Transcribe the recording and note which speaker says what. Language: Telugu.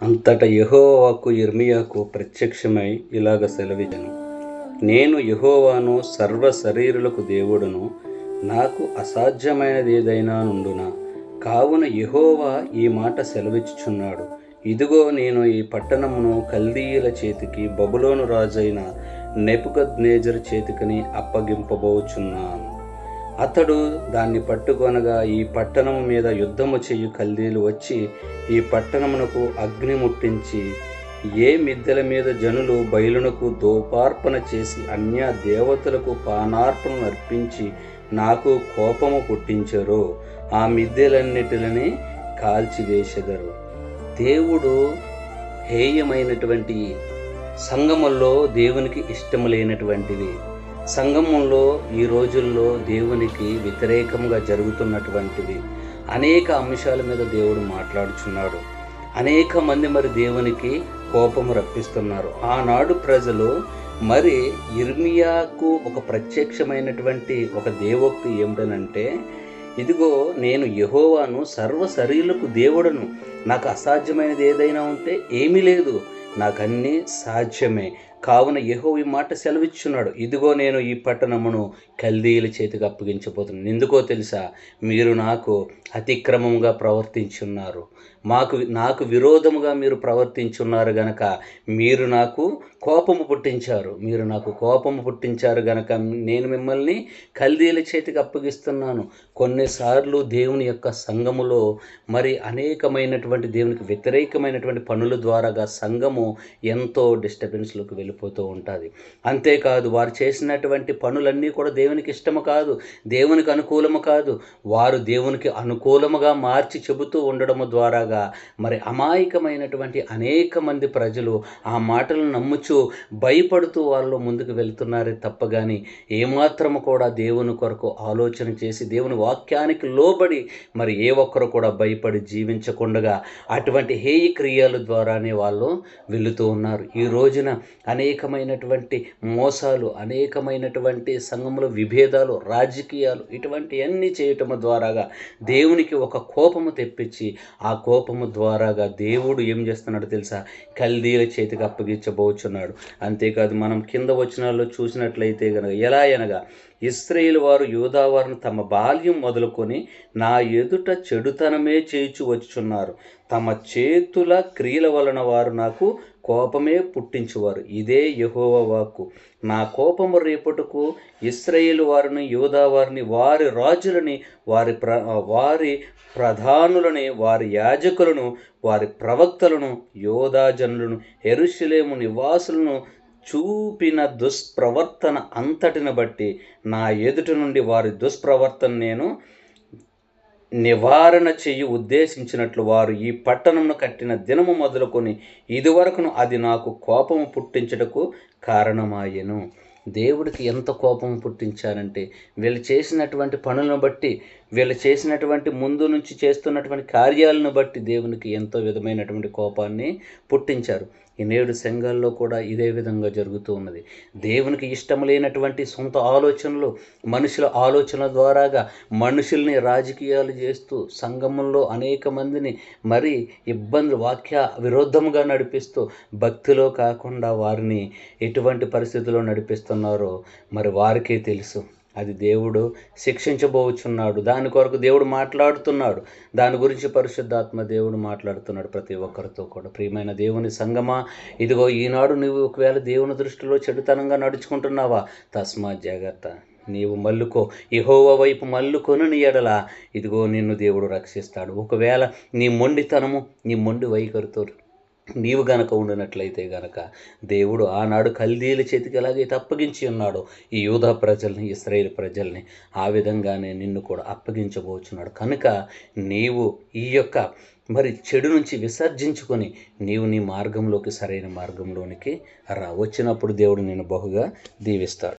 Speaker 1: అంతటా యెహోవా వాక్కు యిర్మీయాకు ప్రత్యక్షమై ఇలాగ సెలవిచ్చెను. నేను యెహోవాను, సర్వ శరీరులకు దేవుడను, నాకు అసాధ్యమైనదేదైనా నుండునా? కావున యెహోవా ఈ మాట సెలవిచ్చుచున్నాడు. ఇదిగో, నేను ఈ పట్టణమును కల్దీయుల చేతికి, బబులోను రాజైన నెబుకద్నెజరు చేతికిని అప్పగింపబోచున్నాను. అతడు దాన్ని పట్టుకొనగా ఈ పట్టణము మీద యుద్ధము చెయ్యు కల్దీయులు వచ్చి ఈ పట్టణమునకు అగ్ని ముట్టించి, ఏ మిద్దెల మీద జనులు బయలునకు ధూపార్పణ చేసి అన్య దేవతలకు పానార్పణలు అర్పించి నాకు కోపము పుట్టించరో ఆ మిద్దెలన్నిటిని కాల్చివేసెదరు. దేవుడు హేయమైనటువంటి సంఘముల్లో దేవునికి ఇష్టము లేనటువంటివి, సంఘములో ఈ రోజుల్లో దేవునికి వ్యతిరేకంగా జరుగుతున్నటువంటివి అనేక అంశాల మీద దేవుడు మాట్లాడుచున్నాడు. అనేక మంది మరి దేవునికి కోపము రప్పిస్తున్నారు. ఆనాడు ప్రజలు మరి యిర్మీయాకు ఒక ప్రత్యక్షమైనటువంటి ఒక దేవోక్తి ఏమిటనంటే, ఇదిగో, నేను యెహోవాను, సర్వ శరీరులకు దేవుడను, నాకు అసాధ్యమైనది ఏదైనా ఉంటే ఏమీ లేదు, నాకన్నీ సాధ్యమే. కావున యెహోవా ఈ మాట సెలవిచ్చున్నాడు. ఇదిగో, నేను ఈ పట్టణమును కల్దీయుల చేతికి అప్పగించబోతున్నాను. ఎందుకో తెలుసా? మీరు నాకు అతిక్రమంగా ప్రవర్తించున్నారు, నాకు విరోధముగా మీరు ప్రవర్తించున్నారు గనక మీరు నాకు కోపము పుట్టించారు గనక నేను మిమ్మల్ని కల్దీయుల చేతికి అప్పగిస్తున్నాను. కొన్నిసార్లు దేవుని యొక్క సంఘములో మరి అనేకమైనటువంటి దేవునికి వ్యతిరేకమైనటువంటి పనుల ద్వారాగా సంఘము ఎంతో డిస్టర్బెన్స్లోకి వెళ్ళిపోతూ ఉంటుంది. అంతేకాదు, వారు చేసినటువంటి పనులన్నీ కూడా దేవునికి ఇష్టము కాదు, దేవునికి అనుకూలము కాదు. వారు దేవునికి అనుకూలముగా మార్చి చెబుతూ ఉండడము ద్వారాగా మరి అమాయకమైనటువంటి అనేక మంది ప్రజలు ఆ మాటలను నమ్ముచూ భయపడుతూ వాళ్ళు ముందుకు వెళ్తున్నారే తప్ప కానీ ఏమాత్రము కూడా దేవుని కొరకు ఆలోచన చేసి దేవుని వాక్యానికి లోబడి మరి ఏ ఒక్కరు కూడా భయపడి జీవించకుండా అటువంటి హేయ క్రియల ద్వారానే వాళ్ళు వెళుతూ ఉన్నారు. ఈ రోజున అనేకమైనటువంటి మోసాలు, అనేకమైనటువంటి సంఘముల విభేదాలు, రాజకీయాలు, ఇటువంటి అన్నీ చేయటం ద్వారాగా దేవునికి ఒక కోపము తెప్పించి ఆ కోపము ద్వారాగా దేవుడు ఏం చేస్తున్నాడు తెలుసా? కల్దీయుల చేతికి అప్పగించబోచున్నాడు. అంతేకాదు, మనం కింద వచనాల్లో చూసినట్లయితే కనుక ఎలా అనగా, ఇశ్రాయేలు వారు యూదా వారిని తమ బాల్యం మొదలుకొని నా ఎదుట చెడుతనమే చేయించు వచ్చుచున్నారు. తమ చేతుల క్రియల వలన వారు నాకు కోపమే పుట్టించువారు. ఇదే యెహోవా వాక్కు. నా కోపము రేపటికు ఇశ్రాయేలు వారిని, యూదా వారిని, వారి రాజులని, వారి ప్రధానులని, వారి యాజకులను, వారి ప్రవక్తలను, యూదా జనులను, యెరూషలేము నివాసులను చూపిన దుష్ప్రవర్తన అంతటిని బట్టి నా ఎదుట నుండి వారి దుష్ప్రవర్తన నేను నివారణ చెయ్యి ఉద్దేశించినట్లు వారు ఈ పట్టణమును కట్టిన దినము మొదలుకొని ఇదివరకును అది నాకు కోపము పుట్టించుటకు కారణమాయెను. దేవుడికి ఎంత కోపం పుట్టించారంటే, వీళ్ళు చేసినటువంటి పనులను బట్టి, వీళ్ళు చేసినటువంటి ముందు నుంచి చేస్తున్నటువంటి కార్యాలను బట్టి దేవునికి ఎంతో విధమైనటువంటి కోపాన్ని పుట్టించారు. ఈ నేడు సంఘాల్లో కూడా ఇదే విధంగా జరుగుతూ ఉన్నది. దేవునికి ఇష్టం లేనటువంటి సొంత ఆలోచనలు, మనుషుల ఆలోచనల ద్వారాగా మనుషుల్ని రాజకీయాలు చేస్తూ సంఘముల్లో అనేక మందిని మరి వాక్య విరోధముగా నడిపిస్తూ భక్తిలో కాకుండా వారిని ఎటువంటి పరిస్థితుల్లో నడిపిస్తున్నారో మరి వారికే తెలుసు. అది దేవుడు శిక్షించబోచున్నాడు. దాని కొరకు దేవుడు మాట్లాడుతున్నాడు. దాని గురించి పరిశుద్ధాత్మ దేవుడు మాట్లాడుతున్నాడు ప్రతి ఒక్కరితో కూడా. ప్రియమైన దేవుని సంగమా, ఇదిగో, ఈనాడు నువ్వు ఒకవేళ దేవుని దృష్టిలో చెడుతనంగా నడుచుకుంటున్నావా? తస్మాత్ జాగ్రత్త, నీవు మల్లుకో, యెహోవా వైపు మల్లుకొను ఎడల ఇదిగో నిన్ను దేవుడు రక్షిస్తాడు. ఒకవేళ నీ మొండితనము, నీ మొండి వైఖరితో నీవు గనక ఉండినట్లయితే గనక దేవుడు ఆనాడు కల్దీయుల చేతికి ఎలాగైతే అప్పగించి ఉన్నాడో ఈ యూదా ప్రజల్ని, ఇశ్రాయేలు ప్రజల్ని, ఆ విధంగానే నిన్ను కూడా అప్పగించబోచున్నాడు. కనుక నీవు ఈ యొక్క మరి చెడు నుంచి విసర్జించుకొని నీవు నీ మార్గంలోకి, సరైన మార్గంలోనికి రా. వచ్చినప్పుడు దేవుడు నిన్ను బహుగా దీవిస్తాడు.